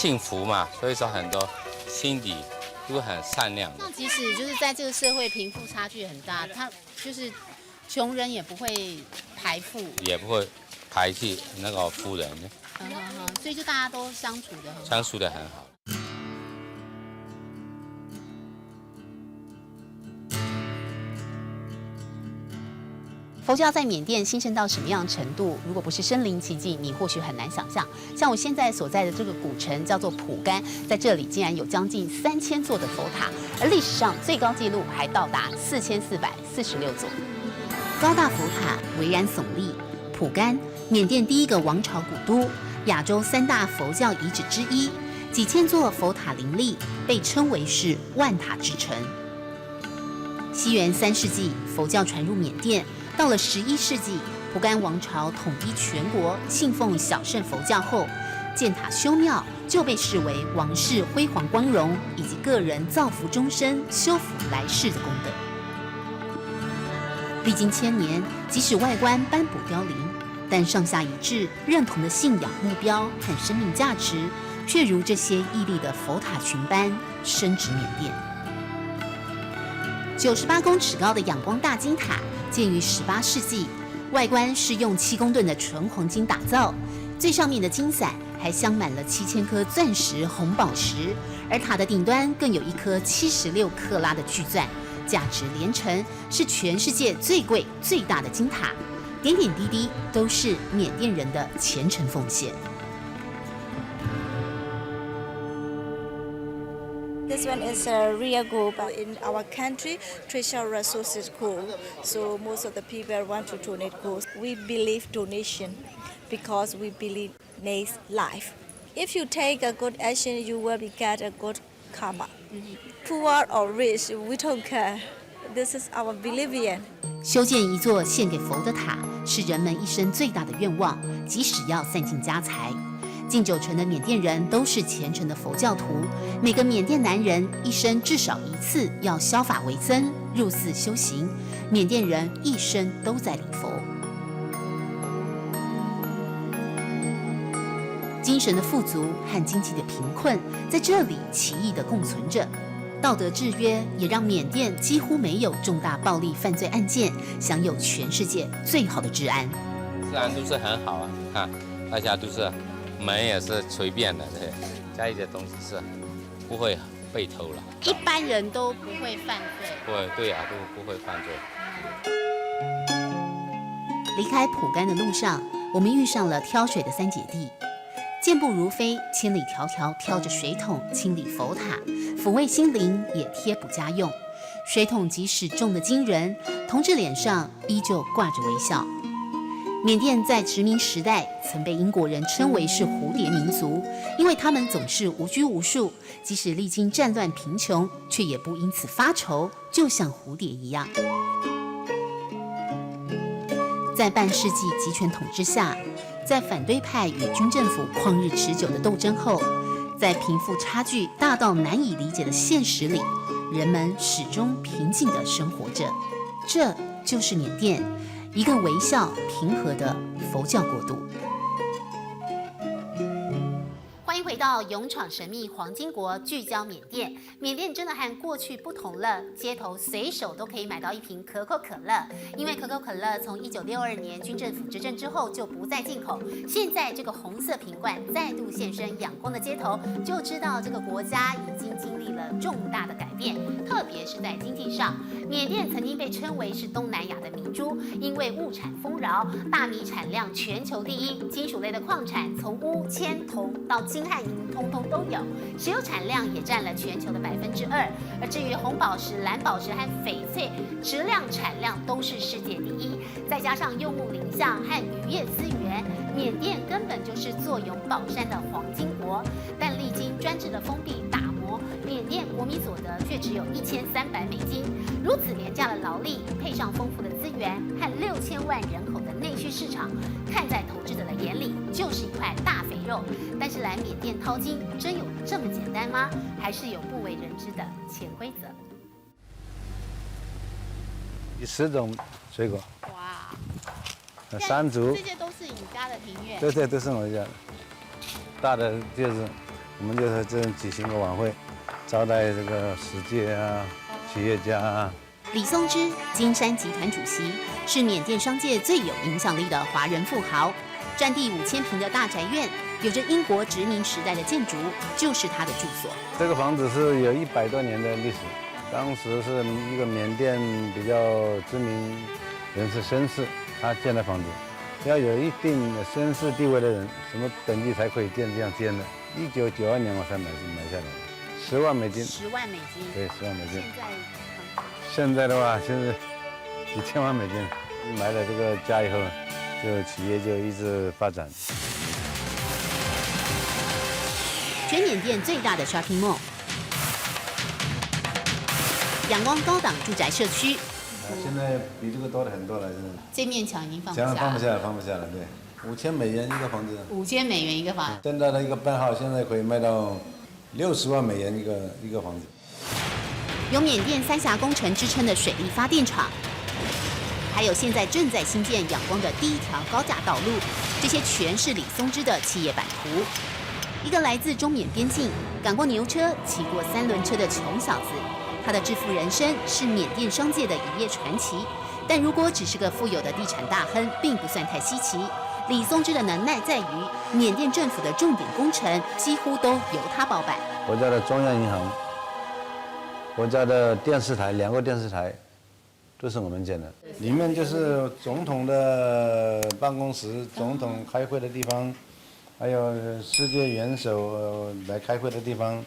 幸福嘛，所以说很多心底都很善良的。那即使就是在这个社会贫富差距很大，他就是穷人也不会排富，也不会排斥那个富人，所以就大家都相处的很好。相处的很好。佛教在缅甸兴盛到什么样的程度？如果不是身临其境，你或许很难想象。像我现在所在的这个古城叫做蒲甘，在这里竟然有将近3000座的佛塔，而历史上最高纪录还到达4446座。高大佛塔巍然耸立，蒲甘，缅甸第一个王朝古都，亚洲3大佛教遗址之一，几千座佛塔林立，被称为是万塔之城。西元3世纪，佛教传入缅甸。到了11世纪，蒲甘王朝统一全国，信奉小乘佛教后，建塔修庙就被视为王室辉煌光荣以及个人造福终身、修福来世的功德。历经1000年，即使外观斑驳凋零，但上下一致、认同的信仰目标和生命价值，却如这些屹立的佛塔群般深植缅甸。98公尺高的仰光大金塔建于18世纪，外观是用7公吨的纯黄金打造，最上面的金伞还镶满了7000颗钻石红宝石，而塔的顶端更有一颗76克拉的巨钻，价值连城，是全世界最贵最大的金塔，点点滴滴都是缅甸人的虔诚奉献。This one is a real gold, but in our country, treasure resources gold. So most of the people want to donate gold. We believe donation because we believe next life. If you take a good action, you will get a good karma. Poor or rich, we don't care. This is our belief. 修建一座献给佛的塔，是人们一生最大的愿望，即使要散尽家财。近90%的缅甸人都是虔诚的佛教徒，每个缅甸男人一生至少1次要削发为僧，入寺修行。缅甸人一生都在礼佛。精神的富足和经济的贫困在这里奇异地共存着。道德制约也让缅甸几乎没有重大暴力犯罪案件，享有全世界最好的治安。治安都是很好啊，看大家都是。门也是随便的，对，家里的东西是不会被偷了。一般人都不会犯罪。不会，对啊，都不会犯罪。离开蒲甘的路上，我们遇上了挑水的3姐弟，健步如飞，千里迢迢挑着水桶清理佛塔，抚慰心灵，也贴补家用。水桶即使重得惊人，同志脸上依旧挂着微笑。缅甸在殖民时代曾被英国人称为是蝴蝶民族，因为他们总是无拘无束，即使历经战乱贫穷，却也不因此发愁，就像蝴蝶一样。在半世纪集权统治下，在反对派与军政府旷日持久的斗争后，在贫富差距大到难以理解的现实里，人们始终平静地生活着。这就是缅甸，一个微笑平和的佛教国度。欢迎回到勇闯神秘黄金国，聚焦缅甸。缅甸真的和过去不同了，街头随手都可以买到一瓶可口可乐。因为可口可乐从1962年军政府执政之后就不再进口，现在这个红色瓶罐再度现身仰光的街头，就知道这个国家已经经历了重大的改变，特别是在经济上。缅甸曾经被称为是东南亚的明珠，因为物产丰饶，大米产量全球第一，金属类的矿产从钨、铅、铜到金和银通通都有，石油产量也占了全球的2%，而至于红宝石、蓝宝石和翡翠，质量产量都是世界第一。再加上柚木林相和渔业资源，缅甸根本就是坐拥宝山的黄金国。但历经专制的封闭打磨，缅甸国民所得却只有$1300。如此廉价的劳力，配上丰富的资源和6000万人口的内需市场，看在投资者的眼里就是一块大肥肉。但是来缅甸淘金，真有这么简单吗？还是有不为人知的潜规则？10种水果。哇！山竹，这些都是你家的庭院。对，都是我家的。大的就是我们就是这样举行个晚会，招待这个世界啊、企业家啊。李松芝，金山集团主席，是缅甸商界最有影响力的华人富豪。占地5000平的大宅院，有着英国殖民时代的建筑，就是他的住所。这个房子是有100多年的历史，当时是一个缅甸比较知名人士绅士，他建的房子。要有一定的绅士地位的人，什么等级才可以这样建的。1992年我才买下来的，10万美金。10万美金。对，10万美金。现在的话，现在几千万美金。买了这个家以后，就企业就一直发展。全缅甸最大的 shopping mall， 仰光高档住宅社区。现在比这个多了很多了，真的。这面墙已经放不下了。放不下了，对，5000美元一个房子。5000美元一个房。现在的一个半号现在可以卖到60万美元一个房子。有缅甸三峡工程之称的水力发电厂，还有现在正在兴建仰光的第一条高架道路，这些全是李松芝的企业版图。一个来自中缅边境，赶过牛车、骑过3轮车的穷小子，他的致富人生是缅甸商界的一页传奇。但如果只是个富有的地产大亨，并不算太稀奇。李松芝的能耐在于，缅甸政府的重点工程几乎都由他包办。国家的中央银行、国家的电视台，2个电视台都是我们建的。里面就是总统的办公室、总统开会的地方，还有世界元首来开会的地方。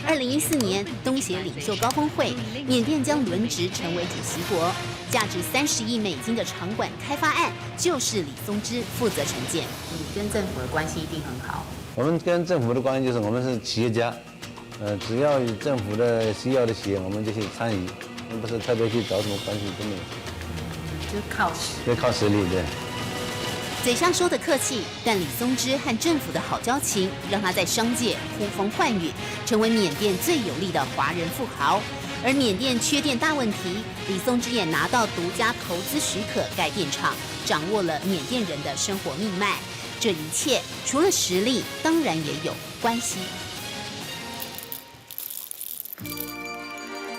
2014年东协领袖高峰会，缅甸将轮值成为主席国，价值30亿美金的场馆开发案就是李松芝负责承建。你跟政府的关系一定很好。我们跟政府的关系就是我们是企业家，只要有政府的需要的企业，我们就去参与，不是特别去找什么关系，真的。就是靠实。对，靠实力，对。嘴上说的客气，但李松芝和政府的好交情，让他在商界呼风唤雨，成为缅甸最有力的华人富豪。而缅甸缺电大问题，李松芝也拿到独家投资许可盖电厂，掌握了缅甸人的生活命脉。这一切除了实力，当然也有关系。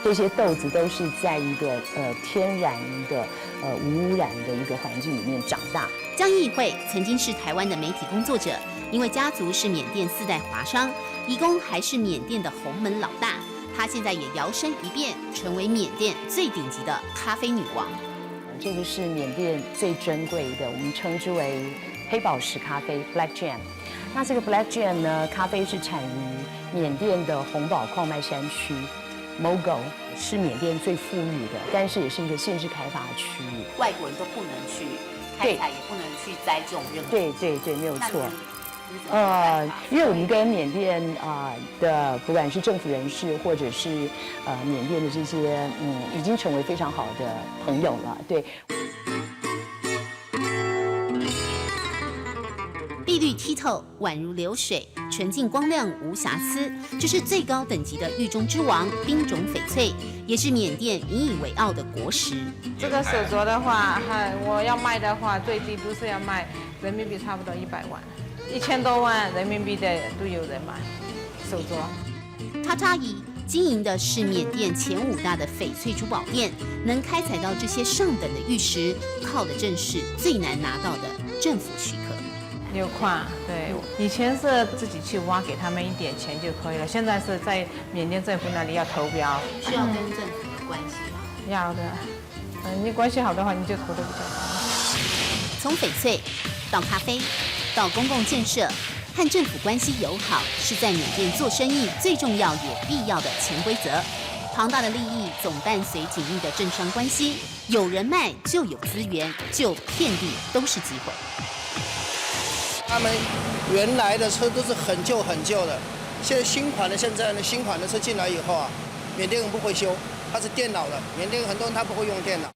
这些豆子都是在一个天然的无污染的一个环境里面长大。江义慧曾经是台湾的媒体工作者，因为家族是缅甸4代华商，姨公还是缅甸的洪门老大。她现在也摇身一变，成为缅甸最顶级的咖啡女王。这个是缅甸最珍贵的，我们称之为黑宝石咖啡 （Black Gem）。那这个 Black Gem 呢，咖啡是产于缅甸的红宝矿脉山区。Mogo 是缅甸最富裕的，但是也是一个限制开发的区域，外国人都不能去开采，也不能去栽种任何。对，没有错。因为我们跟缅甸的不管是政府人士或者是缅甸的这些已经成为非常好的朋友了，对。碧绿剔透，宛如流水，纯净光亮，无瑕疵。这是最高等级的玉中之王冰种翡翠，也是缅甸引以为傲的国石。这个手镯的话，我要卖的话，最低都是要卖人民币差不多100万，1000多万人民币的都有人买手镯。塔塔伊经营的是缅甸前5大的翡翠珠宝店，能开采到这些上等的玉石，靠的正是最难拿到的政府许可。6矿，对，以前是自己去挖，给他们一点钱就可以了。现在是在缅甸政府那里要投标，需要跟政府的关系吗？要的，你关系好的话，你就投得比较高。从翡翠到咖啡，到公共建设，和政府关系友好，是在缅甸做生意最重要也必要的潜规则。庞大的利益总伴随紧密的政商关系，有人脉就有资源，就遍地都是机会。他们原来的车都是很旧的，现在新款的车进来以后啊，缅甸人不会修，它是电脑的，缅甸很多人他不会用电脑。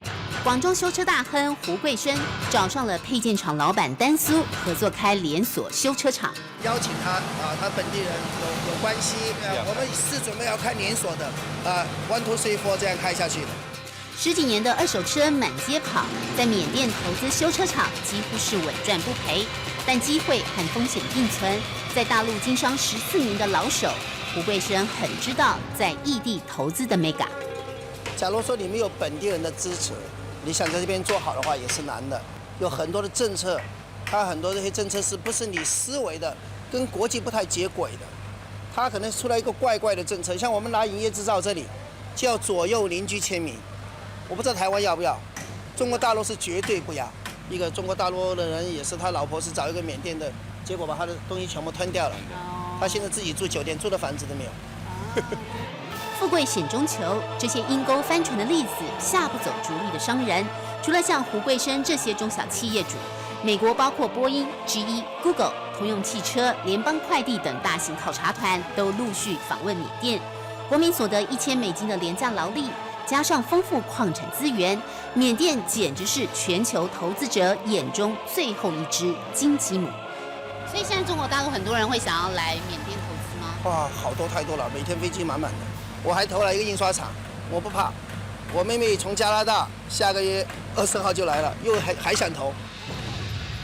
广州修车大亨胡贵生找上了配件厂老板丹苏，合作开连锁修车厂。邀请他他本地人有关系，我们是准备要开连锁的1、2、3、4这样开下去的。10几年的二手车满街跑，在缅甸投资修车厂几乎是稳赚不赔。但机会和风险并存。在大陆经商14年的老手胡贵生很知道在异地投资的 mega。假如说你没有本地人的支持，你想在这边做好的话也是难的。有很多的政策，它很多这些政策是不是你思维的，跟国际不太接轨的。它可能出来一个怪怪的政策，像我们拿营业执照这里，就要左右邻居签名。我不知道台湾要不要，中国大陆是绝对不要。一个中国大陆的人也是，他老婆是找一个缅甸的，结果把他的东西全部吞掉了。他现在自己住酒店，住的房子都没有。富贵险中求，这些阴沟翻船的例子吓不走逐利的商人。除了像胡贵生这些中小企业主，美国包括波音、GE、Google、通用汽车、联邦快递等大型考察团都陆续访问缅甸。国民所得$1000的廉价劳力，加上丰富矿产资源，缅甸简直是全球投资者眼中最后一只金鸡母。所以现在中国大陆很多人会想要来缅甸投资吗？哇，好多太多了，每天飞机满满的。我还投了一个印刷厂，我不怕。我妹妹从加拿大下个月20号就来了，又还想投。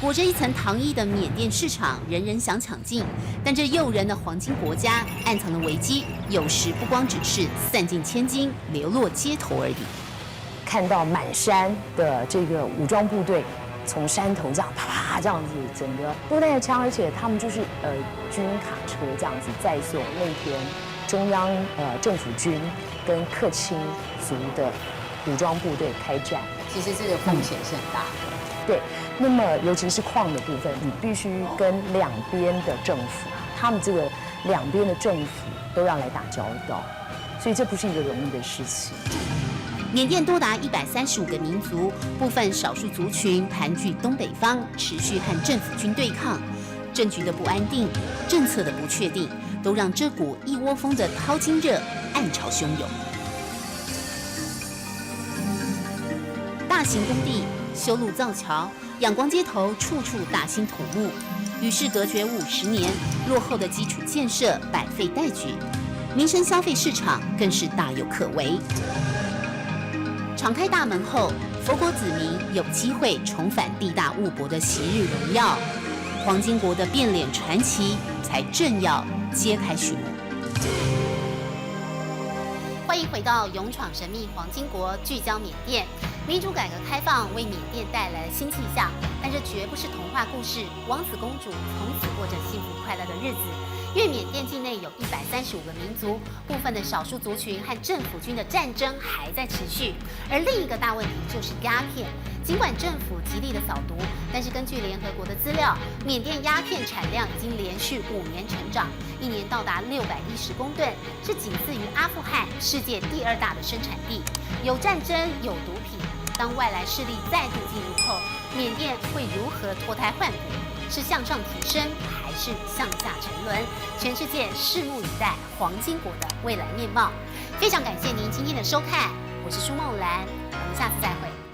裹着一层糖衣的缅甸市场，人人想抢进，但这诱人的黄金国家暗藏的危机，有时不光只是散尽千金、流落街头而已。看到满山的这个武装部队从山头这样啪啪这样子，整个都带着枪，而且他们就是军卡车这样子载送那天中央政府军跟克钦族的武装部队开战。其实这个风险是很大的。对，那么尤其是矿的部分，你必须跟两边的政府，他们这个两边的政府都要来打交道，所以这不是一个容易的事情。缅甸多达135个民族，部分少数族群盘踞东北方，持续和政府军对抗。政局的不安定，政策的不确定，都让这股一窝蜂的淘金热暗潮汹涌。大型工地修路造桥，仰光街头处处大兴土木，与世隔绝50年，落后的基础建设百废待举，民生消费市场更是大有可为。敞开大门后，佛国子民有机会重返地大物博的昔日荣耀，黄金国的变脸传奇才正要揭开序幕。欢迎回到《勇闯神秘黄金国》，聚焦缅甸。民主改革开放为缅甸带来了新气象，但这绝不是童话故事，王子公主从此过着幸福快乐的日子。因为缅甸境内有135个民族，部分的少数族群和政府军的战争还在持续。而另一个大问题就是鸦片。尽管政府极力的扫毒，但是根据联合国的资料，缅甸鸦片产量已经连续5年成长，一年到达610公吨，是仅次于阿富汗，世界第2大的生产地。有战争，有毒品，当外来势力再度进入后，缅甸会如何脱胎换骨？是向上提升，还是向下沉沦？全世界拭目以待黄金国的未来面貌。非常感谢您今天的收看，我是舒梦兰，我们下次再会。